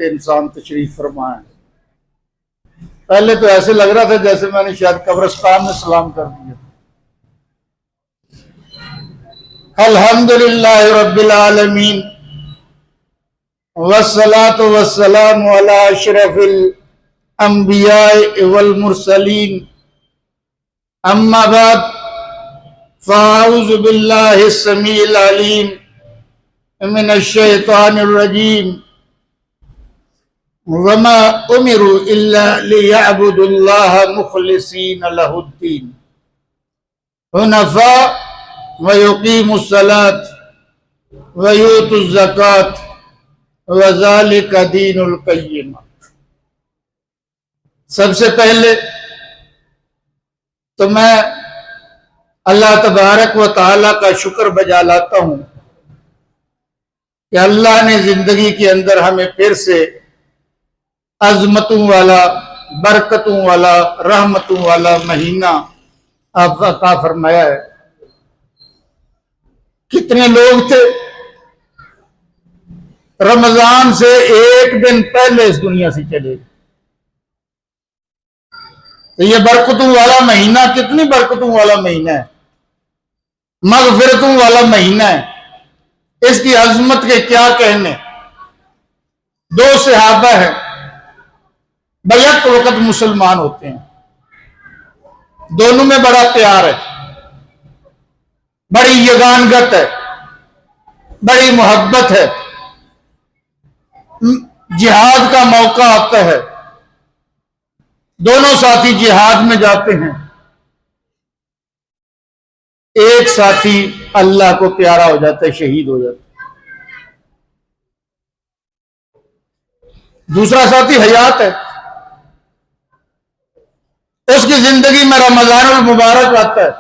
خدمت انسان تشریف فرما ہے۔ پہلے تو ایسے لگ رہا تھا جیسے میں نے شاید قبرستان میں سلام کر دیا۔ الحمدللہ رب العالمین والصلاة والسلام علی اشرف الانبیاء والمرسلین، اما بعد فاعوذ باللہ السمیع العلیم من الشیطان الرجیم، وما امروا الا ليعبدوا الله مخلصین لہ الدین حنفاء ويقيموا الصلاة ويؤتوا الزکاة وذلك دین القیم۔ سب سے پہلے تو میں اللہ تبارک و تعالیٰ کا شکر بجا لاتا ہوں کہ اللہ نے زندگی کے اندر ہمیں پھر سے عظمتوں والا، برکتوں والا، رحمتوں والا مہینہ عطا فرمایا ہے۔ کتنے لوگ تھے رمضان سے ایک دن پہلے اس دنیا سے چلے گئے؟ تو یہ برکتوں والا مہینہ کتنی برکتوں والا مہینہ ہے، مغفرتوں والا مہینہ ہے، اس کی عظمت کے کیا کہنے۔ دو صحابہ ہیں، بیک وقت مسلمان ہوتے ہیں، دونوں میں بڑا پیار ہے، بڑی یگانگت ہے، بڑی محبت ہے۔ جہاد کا موقع آتا ہے، دونوں ساتھی جہاد میں جاتے ہیں، ایک ساتھی اللہ کو پیارا ہو جاتا ہے، شہید ہو جاتا ہے، دوسرا ساتھی حیات ہے، اس کی زندگی میں رمضان المبارک آتا ہے،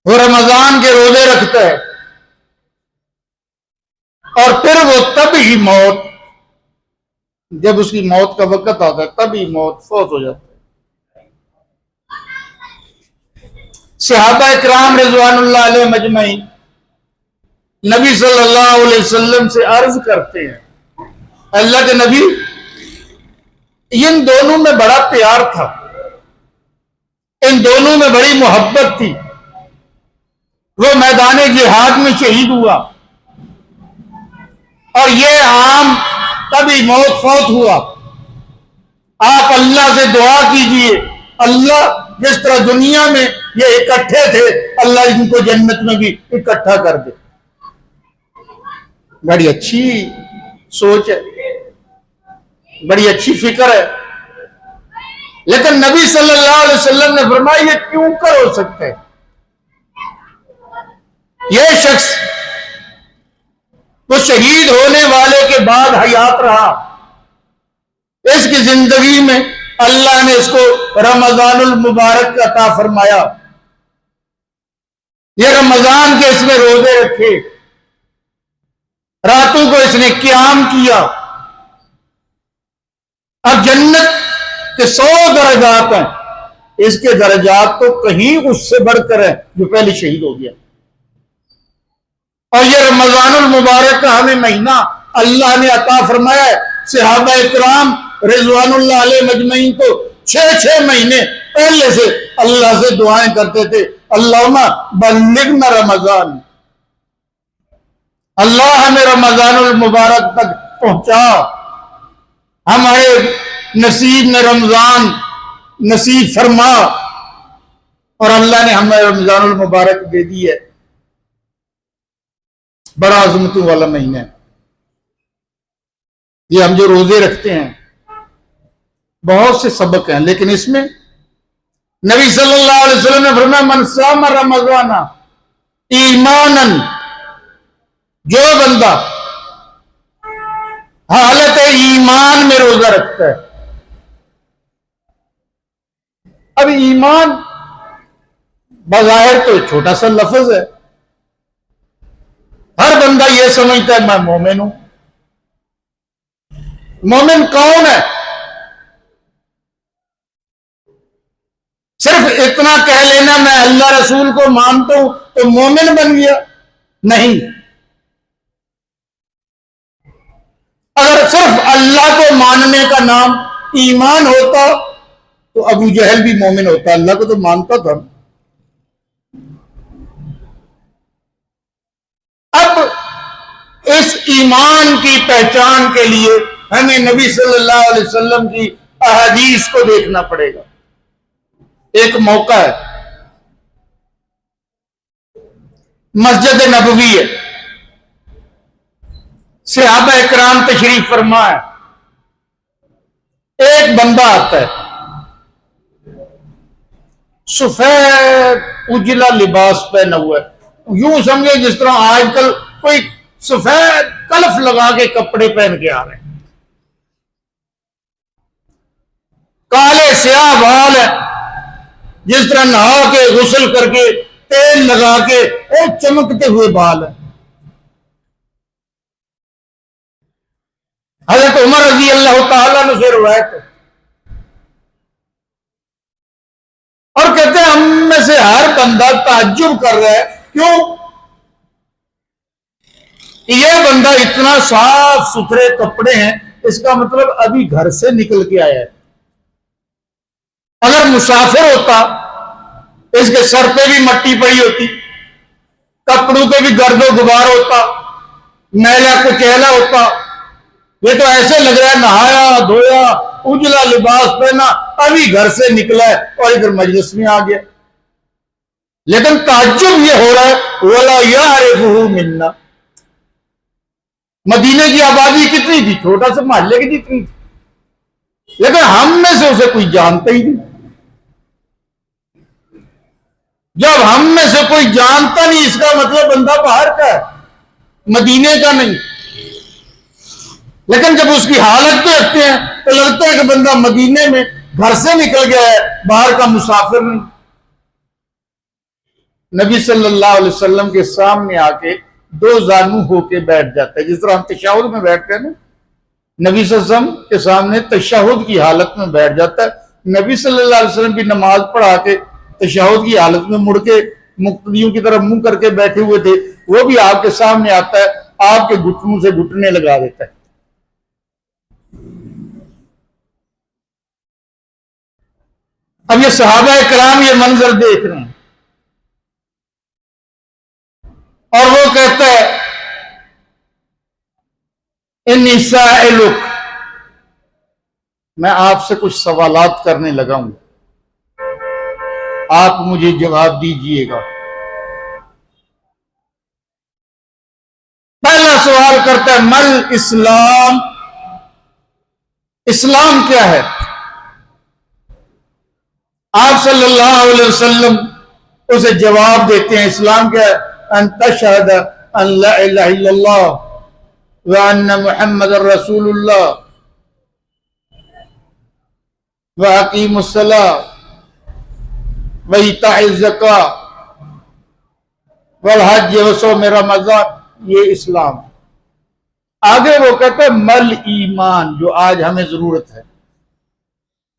وہ رمضان کے روزے رکھتا ہے، اور پھر وہ تبھی موت، جب اس کی موت کا وقت آتا ہے تبھی موت فوت ہو جاتا ہے۔ صحابہ اکرام رضوان اللہ علیہ مجمعین نبی صلی اللہ علیہ وسلم سے عرض کرتے ہیں، اللہ کے نبی، ان دونوں میں بڑا پیار تھا، ان دونوں میں بڑی محبت تھی، وہ میدان جہاد میں شہید ہوا اور یہ عام تبھی موت فوت ہوا۔ آپ اللہ سے دعا کیجئے، اللہ جس طرح دنیا میں یہ اکٹھے تھے اللہ ان کو جنت میں بھی اکٹھا کر دے۔ بڑی اچھی سوچ ہے، بڑی اچھی فکر ہے، لیکن نبی صلی اللہ علیہ وسلم نے فرمایا یہ کیوں کر ہو سکتا ہے؟ یہ شخص وہ شہید ہونے والے کے بعد حیات رہا، اس کی زندگی میں اللہ نے اس کو رمضان المبارک کا عطا فرمایا، یہ رمضان کے اس میں روزے رکھے، راتوں کو اس نے قیام کیا۔ اب جنت کے 100 درجات ہیں، اس کے درجات تو کہیں اس سے بڑھ کر ہیں جو پہلے شہید ہو گیا۔ اور یہ رمضان المبارک کا ہمیں مہینہ اللہ نے عطا فرمایا ہے۔ صحابہ اکرام رضوان اللہ علیہ مجمعین کو 6 مہینے پہلے سے اللہ سے دعائیں کرتے تھے، اللہم بلغنا رمضان، اللہ ہمیں رمضان المبارک تک پہنچا، ہمارے نصیب میں رمضان نصیب فرما، اور اللہ نے ہمیں رمضان المبارک دے دی ہے۔ بڑا عظمتوں والا مہینہ ہے یہ۔ ہم جو روزے رکھتے ہیں بہت سے سبق ہیں، لیکن اس میں نبی صلی اللہ علیہ وسلم نے فرمایا من صام رمضان ایمانا، جو بندہ حالت ایمان میں روزہ رکھتا ہے۔ اب ایمان بظاہر تو چھوٹا سا لفظ ہے، ہر بندہ یہ سمجھتا ہے میں مومن ہوں۔ مومن کون ہے؟ صرف اتنا کہہ لینا میں اللہ رسول کو مانتا ہوں تو مومن بن گیا؟ نہیں، اللہ کو ماننے کا نام ایمان ہوتا تو ابو جہل بھی مومن ہوتا، اللہ کو تو مانتا تھا۔ اب اس ایمان کی پہچان کے لیے ہمیں نبی صلی اللہ علیہ وسلم کی احادیث کو دیکھنا پڑے گا۔ ایک موقع ہے، مسجد نبوی ہے، صحابہ اکرام تشریف فرما ہے، ایک بندہ آتا ہے، سفید اجلا لباس پہنا ہوا ہے، یوں سمجھے جس طرح آج کل کوئی سفید کلف لگا کے کپڑے پہن کے آ رہے ہیں، کالے سیاہ بال ہے، جس طرح نہا کے غسل کر کے تیل لگا کے اور چمکتے ہوئے بال ہے۔ حضرت عمر رضی اللہ تعالیٰ نے سے روایت ہے اور کہتے ہیں ہم میں سے ہر بندہ تعجب کر رہا ہے، کیوں یہ بندہ اتنا صاف ستھرے کپڑے ہیں، اس کا مطلب ابھی گھر سے نکل کے آیا ہے۔ اگر مسافر ہوتا اس کے سر پہ بھی مٹی پڑی ہوتی، کپڑوں پہ بھی گرد و غبار ہوتا، میلا کچیلا ہوتا، یہ تو ایسے لگ رہا ہے نہایا دھویا اجلا لباس پہنا ابھی گھر سے نکلا ہے اور ادھر مجلس میں آ گیا۔ لیکن تعجب یہ ہو رہا ہے وَلَا يَعْرِفُهُ مِنَّا، مدینے کی آبادی کتنی تھی؟ چھوٹا سا محلے کی جتنی تھی، لیکن ہم میں سے اسے کوئی جانتا ہی نہیں۔ جب ہم میں سے کوئی جانتا نہیں، اس کا مطلب بندہ باہر کا ہے، مدینے کا نہیں۔ لیکن جب اس کی حالت دیکھتے ہیں تو لگتا ہے کہ بندہ مدینے میں گھر سے نکل گیا ہے، باہر کا مسافر نہیں۔ نبی صلی اللہ علیہ وسلم کے سامنے آ کے دو زانو ہو کے بیٹھ جاتا ہے، جس طرح ہم تشہد میں بیٹھتے ہیں نا، نبی صلی اللہ علیہ وسلم کے سامنے تشہد کی حالت میں بیٹھ جاتا ہے۔ نبی صلی اللہ علیہ وسلم کی نماز پڑھا کے تشہد کی حالت میں مڑ کے مقتدیوں کی طرف منہ کر کے بیٹھے ہوئے تھے، وہ بھی آپ کے سامنے آتا ہے، آپ کے گھٹنوں سے گھٹنے لگا دیتا ہے۔ اب یہ صحابہ کرام یہ منظر دیکھ رہے ہیں اور وہ کہتا ہے انی سائلک، میں آپ سے کچھ سوالات کرنے لگا ہوں، آپ مجھے جواب دیجئے گا۔ پہلا سوال کرتا ہے مل اسلام، اسلام کیا ہے؟ آپ صلی اللہ علیہ وسلم اسے جواب دیتے ہیں اسلام کیا ہے؟ ان تشہد ان لا الہ الا اللہ وان محمد رسول اللہ واقیم الصلاۃ وایتاء الزکاۃ والحج وصوم رمضان، یہ اسلام۔ آگے وہ کہتے ہیں مل ایمان، جو آج ہمیں ضرورت ہے۔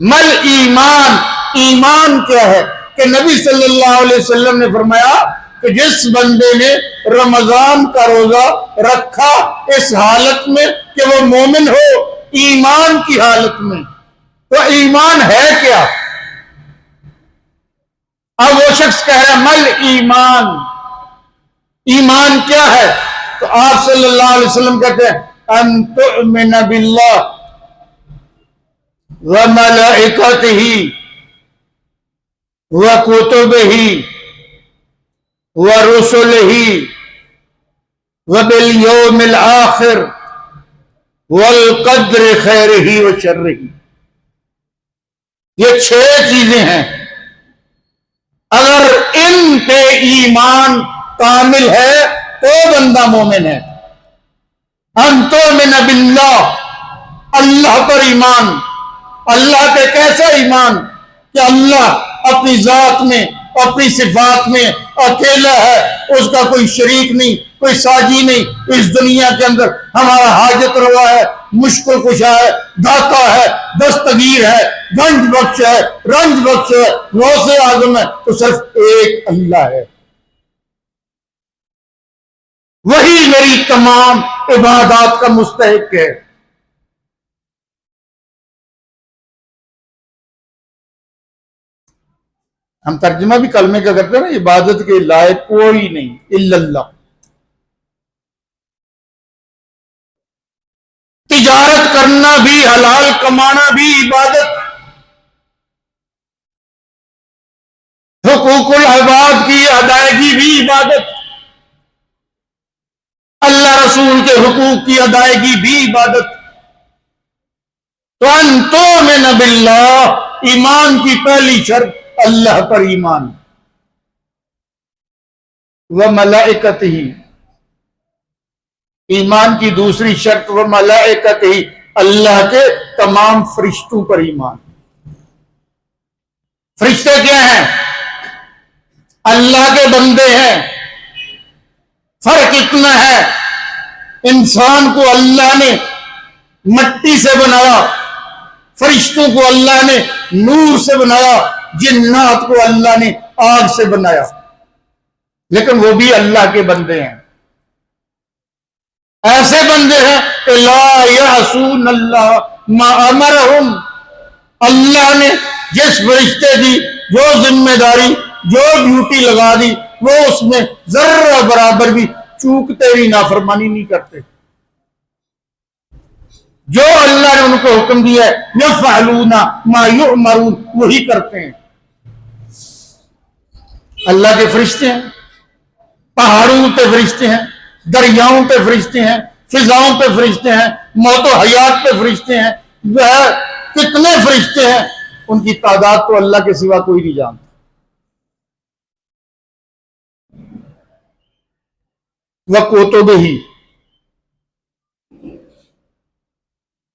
مل ایمان، ایمان کیا ہے؟ کہ نبی صلی اللہ علیہ وسلم نے فرمایا کہ جس بندے نے رمضان کا روزہ رکھا اس حالت میں کہ وہ مومن ہو، ایمان کی حالت میں، تو ایمان ہے کیا؟ اب وہ شخص کہہ رہا ہے مل ایمان، ایمان کیا ہے؟ تو آپ صلی اللہ علیہ وسلم کہتے ہیں ان تؤمن باللہ وملائکتہ وکتبہ ورسلہ وبالیوم الآخر والقدر خیرہ وشرہ۔ یہ 6 چیزیں ہیں، اگر ان پہ ایمان کامل ہے تو بندہ مومن ہے۔ ان تؤمن باللہ، اللہ پر ایمان۔ اللہ پہ کیسا ایمان؟ کہ اللہ اپنی ذات میں اپنی صفات میں اکیلا ہے، اس کا کوئی شریک نہیں، کوئی ساجی نہیں، اس دنیا کے اندر ہمارا حاجت روا ہے، مشکل کشا ہے، داتا ہے، دستگیر ہے، گنج بخش ہے، رنج بخش ہے، غوث اعظم ہے، تو صرف ایک اللہ ہے۔ وہی میری تمام عبادات کا مستحق ہے۔ ہم ترجمہ بھی کلمے کا کرتے ہیں نا، عبادت کے لائق کوئی نہیں الا اللہ. تجارت کرنا بھی، حلال کمانا بھی عبادت. حقوق العباد کی ادائیگی بھی عبادت. اللہ رسول کے حقوق کی ادائیگی بھی عبادت. تو ان تؤمن باللہ، ایمان کی پہلی شرط اللہ پر ایمان. وملائکتہ، ایمان کی دوسری شرط وملائکتہ، اللہ کے تمام فرشتوں پر ایمان. فرشتے کیا ہیں؟ اللہ کے بندے ہیں. فرق اتنا ہے، انسان کو اللہ نے مٹی سے بنایا، فرشتوں کو اللہ نے نور سے بنایا، جنات کو اللہ نے آگ سے بنایا، لیکن وہ بھی اللہ کے بندے ہیں. ایسے بندے ہیں کہ لا یعصون اللہ ما امرہم، اللہ نے جس فرشتے کی جو ذمہ داری، جو ڈیوٹی لگا دی، وہ اس میں ذرہ برابر بھی چوکتے بھی، نافرمانی نہیں کرتے. جو اللہ نے ان کو حکم دیا ہے یفعلون ما یؤمرون، وہی کرتے ہیں. اللہ کے فرشتے ہیں، پہاڑوں پہ فرشتے ہیں، دریاؤں پہ فرشتے ہیں، فضاؤں پہ فرشتے ہیں، موت و حیات پہ فرشتے ہیں. وہ کتنے فرشتے ہیں، ان کی تعداد تو اللہ کے سوا کوئی نہیں جانتا. وَكُتُبِهِ،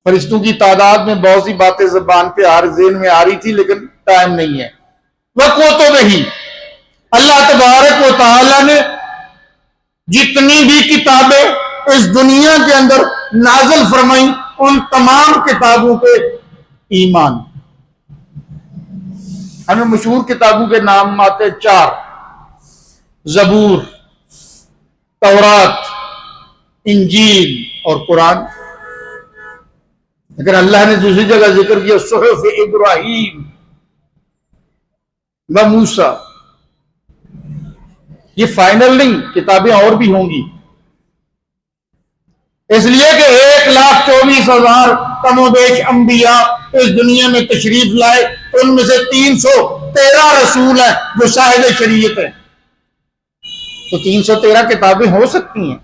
فرشتوں کی تعداد میں بہت سی باتیں زبان پہ ذہن میں آ رہی تھی، لیکن ٹائم نہیں ہے. وَكُتُبِهِ، اللہ تبارک و تعالی نے جتنی بھی کتابیں اس دنیا کے اندر نازل فرمائیں، ان تمام کتابوں پہ ایمان. ہمیں مشہور کتابوں کے نام آتے ہیں 4: زبور، تورات، انجیل اور قرآن. لیکن اللہ نے دوسری جگہ ذکر کیا صحف ابراہیم و موسیٰ. یہ فائنل نہیں، کتابیں اور بھی ہوں گی، اس لیے کہ 1,24,000 کم و بیش انبیاء اس دنیا میں تشریف لائے، ان میں سے 313 رسول ہیں جو صاحب شریعت ہیں. تو 313 کتابیں ہو سکتی ہیں،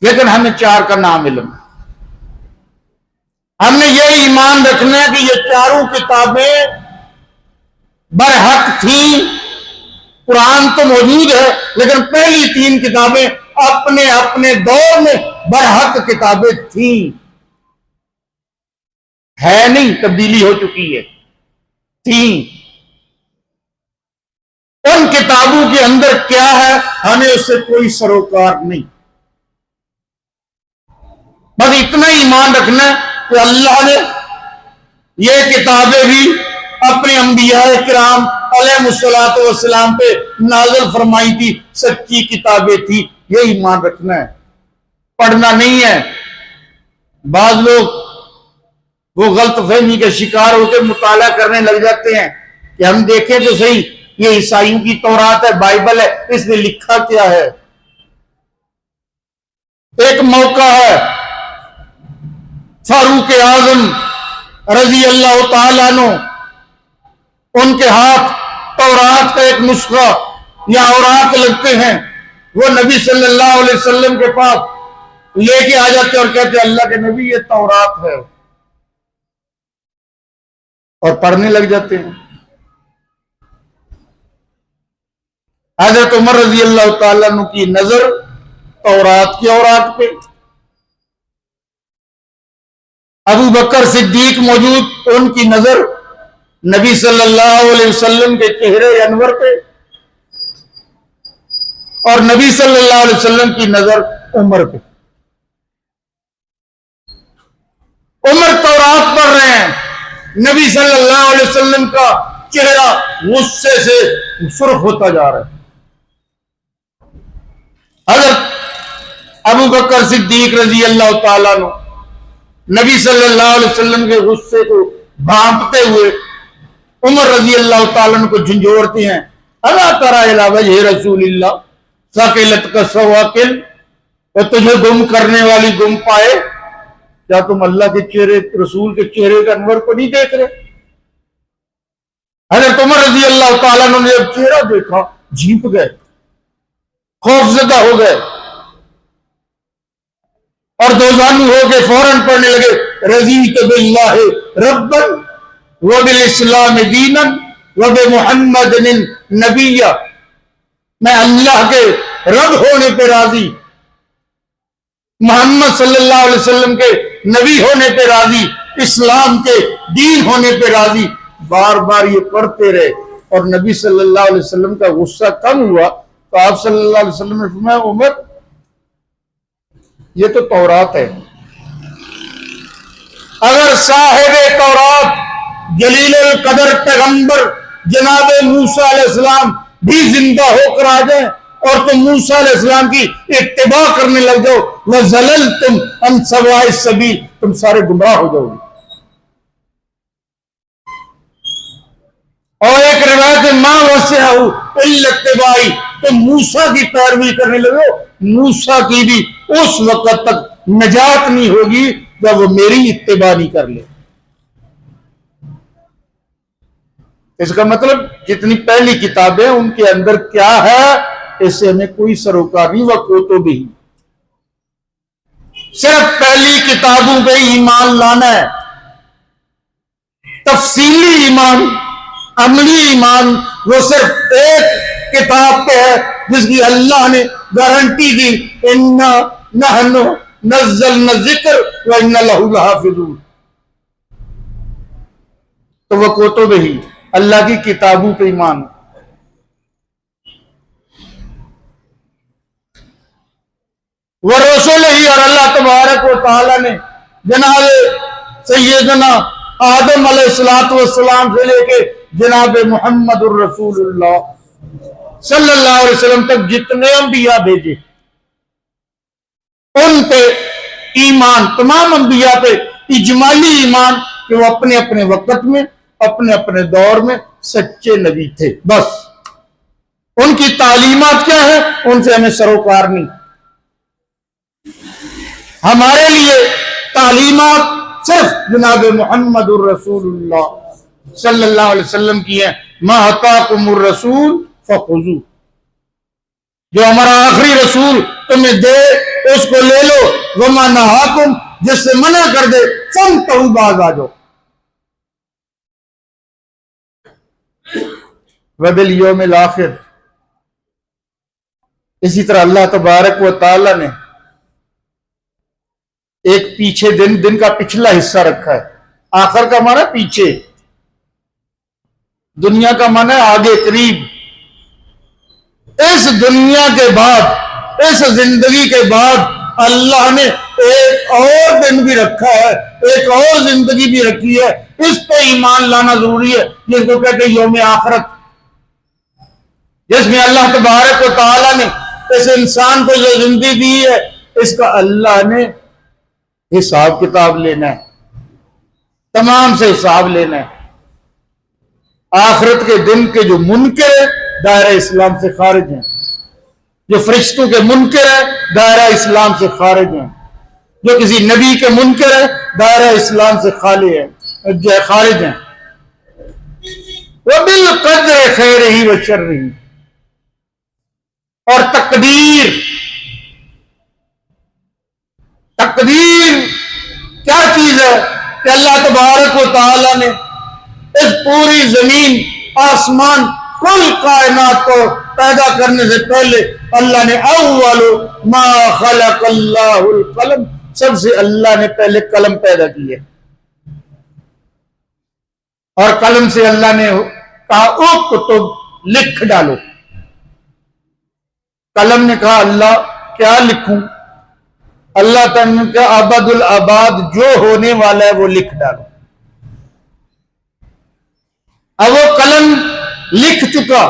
لیکن ہمیں 4 کا نام علم ہے. ہم نے یہ ایمان رکھنا ہے کہ یہ 4 کتابیں برحق تھیں. قرآن تو موجود ہے، لیکن پہلی 3 کتابیں اپنے اپنے دور میں برحق کتابیں تھیں. ہے نہیں، تبدیلی ہو چکی ہے. تھیں. ان کتابوں کے اندر کیا ہے، ہمیں اس سے کوئی سروکار نہیں. بس اتنا ایمان رکھنا ہے کہ اللہ نے یہ کتابیں بھی اپنے انبیاء کرام علیہ الصلوۃ والسلام پہ نازل فرمائی تھی، سچی کتابیں تھی. یہ ایمان رکھنا ہے، پڑھنا نہیں ہے. بعض لوگ وہ غلط فہمی کے شکار ہو کے مطالعہ کرنے لگ جاتے ہیں کہ ہم دیکھیں تو صحیح، یہ عیسائیوں کی تورات ہے، بائبل ہے، اس میں لکھا کیا ہے. ایک موقع ہے، فاروق اعظم رضی اللہ تعالیٰ عنہ، ان کے ہاتھ تورات کا ایک نسخہ یا اوراق لگتے ہیں. وہ نبی صلی اللہ علیہ وسلم کے پاس لے کے آ جاتے اور کہتے اللہ کے نبی یہ تورات ہے، اور پڑھنے لگ جاتے ہیں. حضرت عمر رضی اللہ تعالیٰ عنہ کی نظر تورات کے اوراق پہ، ابو بکر صدیق موجود، ان کی نظر نبی صلی اللہ علیہ وسلم کے چہرے انور پہ، اور نبی صلی اللہ علیہ وسلم کی نظر عمر پہ. عمر تورات پڑھ رہے ہیں، نبی صلی اللہ علیہ وسلم کا چہرہ غصے سے سرخ ہوتا جا رہا ہے. حضرت ابو بکر صدیق رضی اللہ تعالیٰ عنہ نبی صلی اللہ علیہ وسلم کے غصے کو بھانپتے ہوئے عمر رضی اللہ تعالیٰ عنہ کو جھنجھوڑتے ہیں، الا تری الی وجہ رسول اللہ ثقلت کا سواکل، اور تجھے گم کرنے والی گم پائے، کیا تم اللہ کے چہرے، رسول کے چہرے کے انور کو نہیں دیکھ رہے؟ حضرت عمر رضی اللہ تعالیٰ عنہ نے جب چہرہ دیکھا جھینپ گئے، خوف زدہ ہو گئے، اور دوزانو ہو کے فوراً پڑھنے لگے رضیت باللہ ربا وبالاسلام دینا وبمحمد نبی، میں اللہ کے رب ہونے پہ راضی، محمد صلی اللہ علیہ وسلم کے نبی ہونے پہ راضی، اسلام کے دین ہونے پہ راضی۔ بار بار یہ پڑھتے رہے، اور نبی صلی اللہ علیہ وسلم کا غصہ کم ہوا تو آپ صلی اللہ علیہ وسلم نے فرمایا عمر یہ تو تورات ہے، اگر صاحب تورات جلیل القدر پیغمبر جناب موسیٰ علیہ السلام بھی زندہ ہو کر آ جائیں اور تم موسیٰ علیہ السلام کی اتباع کرنے لگ جاؤ، وَزَلَلْتُمْ عَنْ سَوَاءِ السَّبِيلِ، تم سارے گمراہ ہو جاؤ گے۔ اور ایک روایت مَا وَسِعَهُ إِلَّا اتِّبَاعِي، تم موسیٰ کی پیروی کرنے لگے ہو، موسیٰ کی بھی اس وقت تک نجات نہیں ہوگی جب وہ میری اتباع نہیں کر لے۔ اس کا مطلب جتنی پہلی کتابیں ان کے اندر کیا ہے اس سے ہمیں کوئی سروکار نہیں، وَكُتُبِهِ، صرف پہلی کتابوں پہ ایمان لانا ہے۔ تفصیلی ایمان، عملی ایمان وہ صرف ایک کتاب پہ ہے جس کی اللہ نے گارنٹی دی، اِنَّا نَحْنُ نَزَّلْنَا الذِّكْرَ وَإِنَّا لَهُ لَحَافِظُونَ۔ تو وہ کتبہ، اللہ کی کتابوں پہ ایمان۔ وہ رسول ہی، اور اللہ تبارک و تعالی نے جناب سیدنا آدم علیہ السلام سے لے کے جناب محمد الرسول اللہ صلی اللہ علیہ وسلم تک جتنے انبیاء بھیجے ان پہ ایمان، تمام انبیاء پہ اجمالی ایمان کہ وہ اپنے اپنے وقت میں اپنے اپنے دور میں سچے نبی تھے، بس ان کی تعلیمات کیا ہے ان سے ہمیں سروکار نہیں۔ ہمارے لیے تعلیمات صرف جناب محمد الرسول اللہ صلی اللہ علیہ وسلم کی ہے، ما آتاکم الرسول فخذوہ، جو ہمارا آخری رسول تمہیں دے اس کو لے لو، وما نہاکم، جس سے منع کر دے فانتہوا، باز آ جاؤ۔ وبالیوم الآخر، اسی طرح اللہ تبارک و تعالی نے ایک پیچھے دن کا پچھلا حصہ رکھا ہے، آخر کا معنی پیچھے، دنیا کا معنی آگے قریب۔ اس دنیا کے بعد، اس زندگی کے بعد اللہ نے ایک اور دن بھی رکھا ہے، ایک اور زندگی بھی رکھی ہے، اس پہ ایمان لانا ضروری ہے، جس کو کہتے ہیں یوم آخرت، جس میں اللہ تبارک و تعالیٰ نے اس انسان کو جو زندگی دی ہے اس کا اللہ نے حساب کتاب لینا ہے، تمام سے حساب لینا ہے۔ آخرت کے دن کے جو منکر ہیں دائرہ اسلام سے خارج ہیں، جو فرشتوں کے منکر ہیں دائرہ اسلام سے خارج ہیں، جو کسی نبی کے منکر ہیں دائرہ اسلام سے خارج ہیں۔ وَبِالْقَدْرِ خَيْرِهِ وَشَرِّهِ، اور تقدیر کیا چیز ہے کہ اللہ تبارک و تعالی نے اس پوری زمین، آسمان، کل کائنات کو پیدا کرنے سے پہلے اللہ نے اول ما خلق اللہ القلم، سب سے اللہ نے پہلے قلم پیدا کی ہے، اور قلم سے اللہ نے کہا اکتب، لکھ ڈالو۔ قلم نے کہا اللہ کیا لکھوں؟ اللہ تعالیٰ نے کہا ابد الاباد، جو ہونے والا ہے وہ لکھ ڈالو۔ اب وہ قلم لکھ چکا،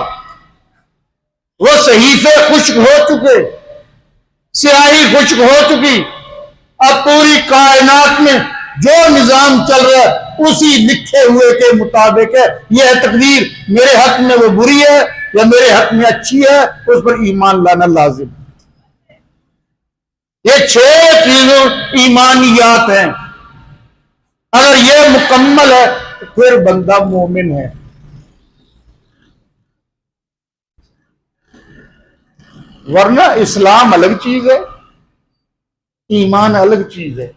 وہ صحیفے خشک ہو چکے، سیاہی خشک ہو چکی، اب پوری کائنات میں جو نظام چل رہا ہے اسی لکھے ہوئے کے مطابق ہے. یہ ہے تقدیر، میرے حق میں وہ بری ہے یا میرے حق میں اچھی ہے، اس پر ایمان لانا لازم. یہ 6 چیزوں ایمانیات ہیں. اگر یہ مکمل ہے تو پھر بندہ مومن ہے. ورنہ اسلام الگ چیز ہے، ایمان الگ چیز ہے.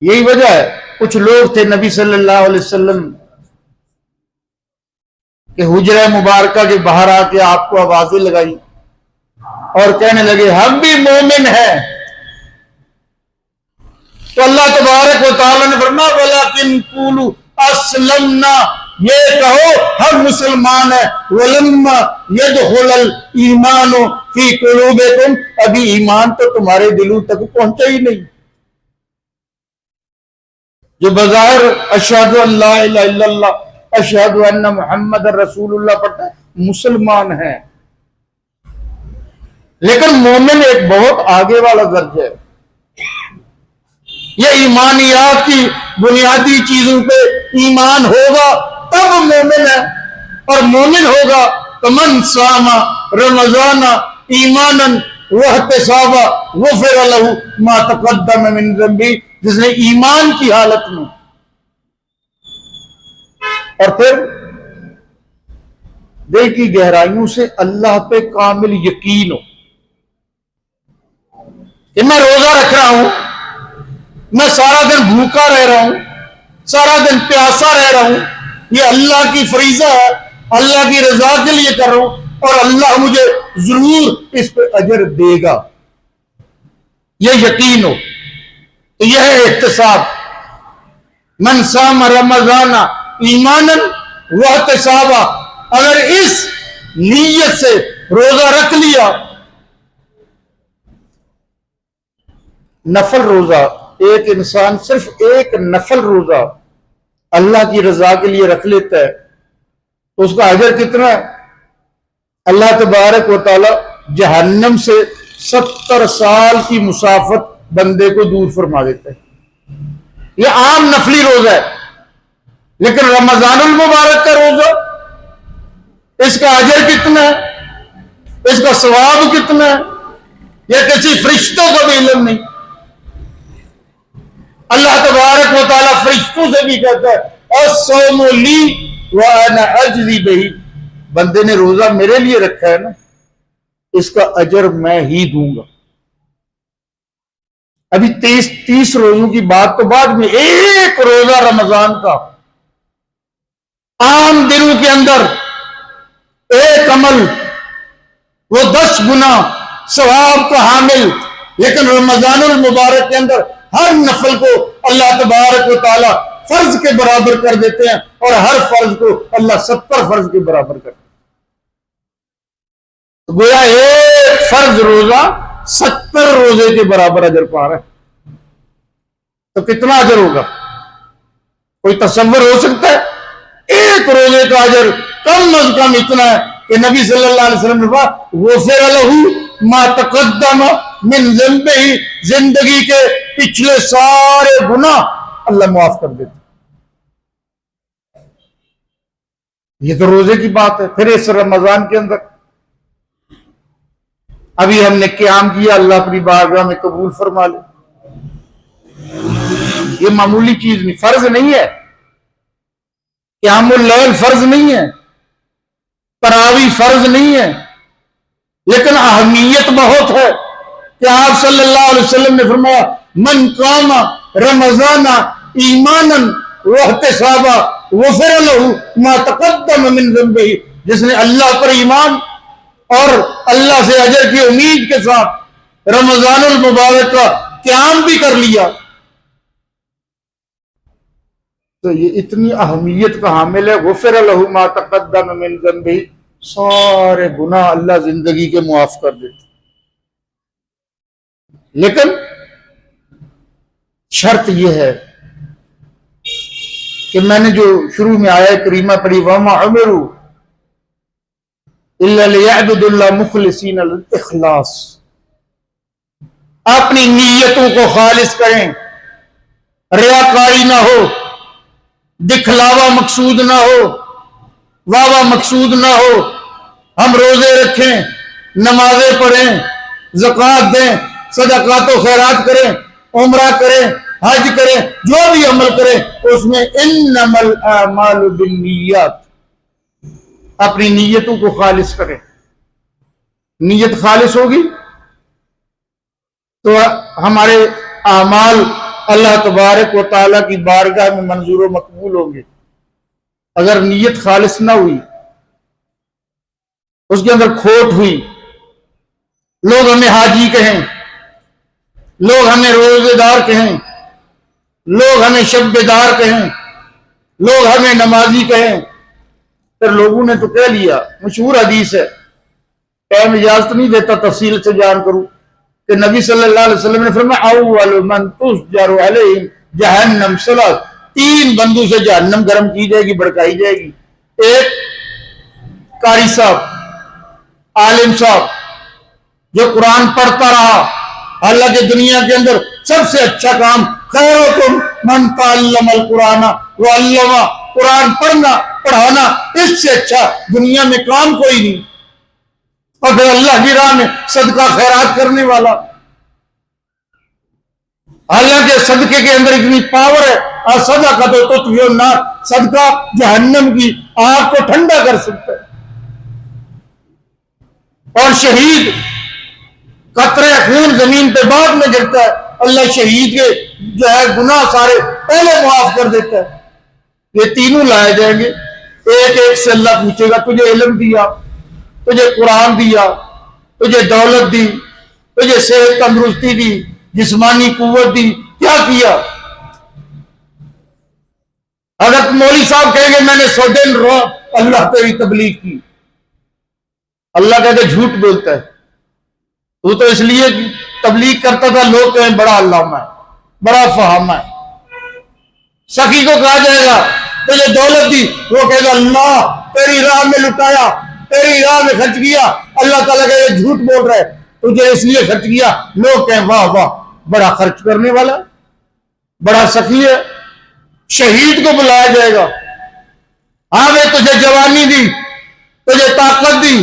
یہی وجہ ہے کچھ لوگ تھے نبی صلی اللہ علیہ وسلم کہ حجرہ مبارکہ کے باہر آ کے آپ کو آوازیں لگائی اور کہنے لگے ہم بھی مومن ہیں. تو اللہ تبارک و تعالی نے فرمایا وَلَكِنْ قُولُوا أَسْلَمْنَا، یہ کہو ہم مسلمان ہیں. وَلَمَّا يَدْخُلَ الْإِيمَانُ فِي قُلُوبِكُمْ، ابھی ایمان تو تمہارے دلوں تک پہنچا ہی نہیں. جو بظاہر اشہد ان لا الہ الا اللہ اشہد ان محمد رسول اللہ پڑھتا ہے مسلمان ہے، لیکن مومن ایک بہت آگے والا درجہ ہے. یہ ایمانیات کی بنیادی چیزوں پہ ایمان ہوگا تب مومن ہے. اور مومن ہوگا تو من صام رمضان ایمانا واحتسابا غفر له ما تقدم من ذنبه، جس نے ایمان کی حالت میں اور پھر دل کی گہرائیوں سے اللہ پہ کامل یقین ہو کہ میں روزہ رکھ رہا ہوں، میں سارا دن بھوکا رہ رہا ہوں، سارا دن پیاسا رہ رہا ہوں، یہ اللہ کی فریضہ ہے، اللہ کی رضا کے لیے کر رہا ہوں اور اللہ مجھے ضرور اس پہ اجر دے گا، یہ یقین ہو. تو یہ ہے احتساب. من صام رمضان ایمانا واحتسابا، اگر اس نیت سے روزہ رکھ لیا، نفل روزہ، ایک انسان صرف ایک نفل روزہ اللہ کی رضا کے لیے رکھ لیتا ہے تو اس کا اجر کتنا ہے؟ اللہ تبارک و تعالی جہنم سے 70 سال کی مسافت بندے کو دور فرما دیتا ہے. یہ عام نفلی روزہ ہے، لیکن رمضان المبارک کا روزہ، اس کا اجر کتنا ہے، اس کا ثواب کتنا ہے، یہ کسی فرشتوں کو بھی علم نہیں. اللہ تبارک و تعالیٰ فرشتوں سے بھی کہتا ہے الصوم لی وانا اجزی بہ، بندے نے روزہ میرے لیے رکھا ہے نا، اس کا اجر میں ہی دوں گا. ابھی 30 روزوں کی بات تو بعد میں، ایک روزہ رمضان کا عام دنوں کے اندر ایک عمل وہ 10 گنا ثواب کا حامل، لیکن رمضان المبارک کے اندر ہر نفل کو اللہ تبارک و تعالی فرض کے برابر کر دیتے ہیں اور ہر فرض کو اللہ 70 فرض کے برابر کرتے ہیں. گویا ایک فرض روزہ 70 روزے کے برابر اجر پا رہا ہے. تو کتنا اجر ہوگا؟ کوئی تصور ہو سکتا ہے؟ ایک روزے کا اجر کم از کم اتنا ہے کہ نبی صلی اللہ علیہ وسلم نے کہا غفر له ما تقدم من ذنبہ، زندگی کے پچھلے سارے گناہ اللہ معاف کر دیتے. یہ تو روزے کی بات ہے. پھر اس رمضان کے اندر ابھی ہم نے قیام کیا، اللہ اپنی بارگاہ میں قبول فرما لے. یہ معمولی چیز نہیں، فرض نہیں ہے. قیام اللیل فرض نہیں ہے، تراویح فرض نہیں ہے، لیکن اہمیت بہت ہے کہ آپ صلی اللہ علیہ وسلم نے فرمایا من قام رمضان ایمانا واحتسابا غفر له ما تقدم من ذنبہ، جس نے اللہ پر ایمان اور اللہ سے اجر کی امید کے ساتھ رمضان المبارک کا قیام بھی کر لیا، تو یہ اتنی اہمیت کا حامل ہے. غفر له ما تقدم من ذنبہ، سارے گناہ اللہ زندگی کے معاف کر دیتے. لیکن شرط یہ ہے کہ میں نے جو شروع میں آیا کریمہ پڑھی وَمَا عُمِرُوا إِلَّا لِيَعْبُدُوا اللَّهَ مُخْلِصِينَ الْإِخْلَاصِ، اپنی نیتوں کو خالص کریں ریاکاری نہ ہو، دکھلاوا مقصود نہ ہو، واہ مقصود نہ ہو. ہم روزے رکھیں، نمازیں پڑھیں، زکوٰۃ دیں، صدقات و خیرات کریں، عمرہ کریں، حج کریں، جو بھی عمل کریں اس میں انما الاعمال بالنیات، اپنی نیتوں کو خالص کریں. نیت خالص ہوگی تو ہمارے اعمال اللہ تبارک و تعالیٰ کی بارگاہ میں منظور و مقبول ہوں گے. اگر نیت خالص نہ ہوئی، اس کے اندر کھوٹ ہوئی، لوگ ہمیں حاجی کہیں، لوگ ہمیں روزے دار کہیں، لوگ ہمیں شب بیدار کہیں، لوگ ہمیں نمازی کہیں، پھر لوگوں نے تو کہہ لیا. مشہور حدیث ہے، ٹائم اجازت نہیں دیتا تفصیل سے بیان کروں، کہ نبی صلی اللہ علیہ وسلم نے فرمایا اول من تسجر علیہم جہنم ثلاث، 3 بندوں سے جہنم گرم کی جائے گی، بھڑکائی جائے گی. ایک قاری صاحب، عالم صاحب جو قرآن پڑھتا رہا، حالانکہ دنیا کے اندر سب سے اچھا کام خیرکم من تعلم القرآن وعلمہ، قرآن پڑھنا پڑھانا، اس سے اچھا دنیا میں کام کوئی نہیں. اور پھر اللہ کی راہ میں صدقہ خیرات کرنے والا، حالانکہ صدقے کے اندر اتنی پاور ہے. اور صدقہ تو تطفئ النار، صدقہ جہنم کی آگ کو ٹھنڈا کر سکتا ہے. اور شہید قطرے خون زمین پہ بعد میں گرتا ہے، اللہ شہید کے جو ہے گناہ سارے پہلے معاف کر دیتا ہے. یہ تینوں لائے جائیں گے، ایک ایک سے اللہ پوچھے گا تجھے علم دیا، تجھے قرآن دیا، تجھے دولت دی، تجھے صحت تندرستی دی، جسمانی قوت دی، کیا کیا؟ حضرت مولوی صاحب کہیں گے میں نے 100 دن اللہ تیری تبلیغ کی. اللہ کہتے جھوٹ بولتا ہے، تو اس لیے تبلیغ کرتا تھا لوگ کہیں بڑا علامہ ہے، بڑا فہامہ ہے. سخی کو کہا جائے گا تجھے دولت دی، وہ کہے گا اللہ تیری راہ میں لٹایا، تیری راہ میں خرچ کیا. اللہ تعالیٰ کہے گا جھوٹ بول رہا ہے، تجھے اس لیے خرچ کیا. لوگ کہیں واہ واہ بڑا خرچ کرنے والا، بڑا سخی ہے. شہید کو بلایا جائے گا، ہاں میں تجھے جوانی دی، تجھے طاقت دی،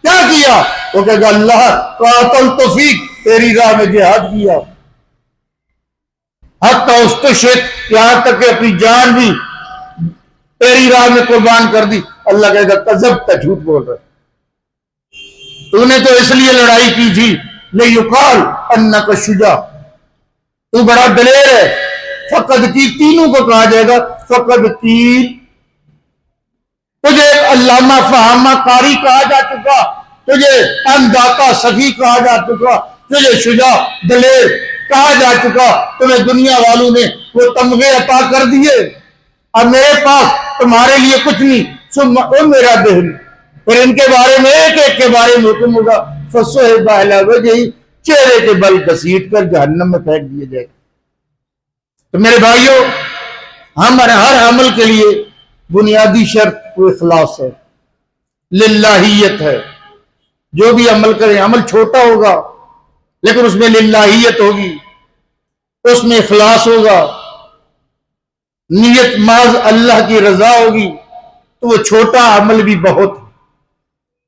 کیا کیا؟ وہ کہے گا اللہ قاتلت فیک، تیری راہ میں جہاد کیا، حتی استشہد، یہاں تک کہ اپنی جان بھی تیری راہ میں قربان کر دی. اللہ کہے گا کذبت، جھوٹ بول رہا ہے، تو نے تو اس لیے لڑائی کی تھی لیقال انک شجاع، تو بڑا دلیر ہے. فقد کی، تینوں کو کہا جائے گا فقد کی. تجھے علامہ فہامہ قاری کہا جا چکا، تجھے انداتا سخی کہا جا چکا، تجھے شجاع دلیر کہا جا چکا. تمہیں دنیا والوں نے وہ تمغے عطا کر دیے، اب میرے پاس تمہارے لیے کچھ نہیں. میرا دہن، پھر ان کے بارے میں ایک ایک کے بارے میں حکم ہوگا فصحب علی وجہہ، چہرے کے بل گھسیٹ کر جہنم میں پھینک دیے جائے گا. تو میرے بھائیوں، ہمارے ہر عمل کے لیے بنیادی شرط وہ اخلاص ہے، للہیت ہے. جو بھی عمل کریں، عمل چھوٹا ہوگا لیکن اس میں للہیت ہوگی، اس میں اخلاص ہوگا، نیت محض اللہ کی رضا ہوگی، تو وہ چھوٹا عمل بھی بہت ہے.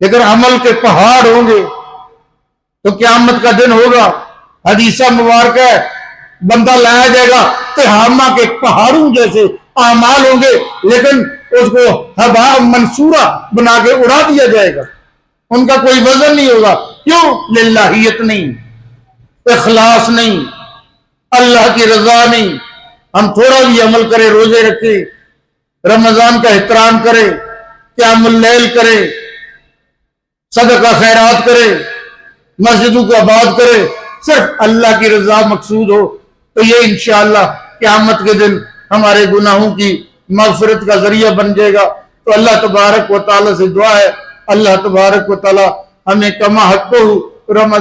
لیکن عمل کے پہاڑ ہوں گے تو قیامت کا دن ہوگا. حدیثہ مبارکہ ہے، بندہ لایا جائے گا تہامہ کے پہاڑوں جیسے اعمال ہوں گے، لیکن اس کو ہبا منصورہ بنا کے اڑا دیا جائے گا. ان کا کوئی وزن نہیں ہوگا. کیوں؟ للہیت نہیں، اخلاص نہیں، اللہ کی رضا نہیں. ہم تھوڑا بھی عمل کریں، روزے رکھیں، رمضان کا احترام کریں، قیام اللیل کریں، صدقہ خیرات کریں، مسجدوں کو آباد کریں، صرف اللہ کی رضا مقصود ہو، تو یہ انشاءاللہ قیامت کے دن ہمارے گناہوں کی مغفرت کا ذریعہ بن جائے گا. تو اللہ تبارک و تعالیٰ سے دعا ہے، اللہ تبارک و تعالیٰ ہمیں کما حقہ رمضان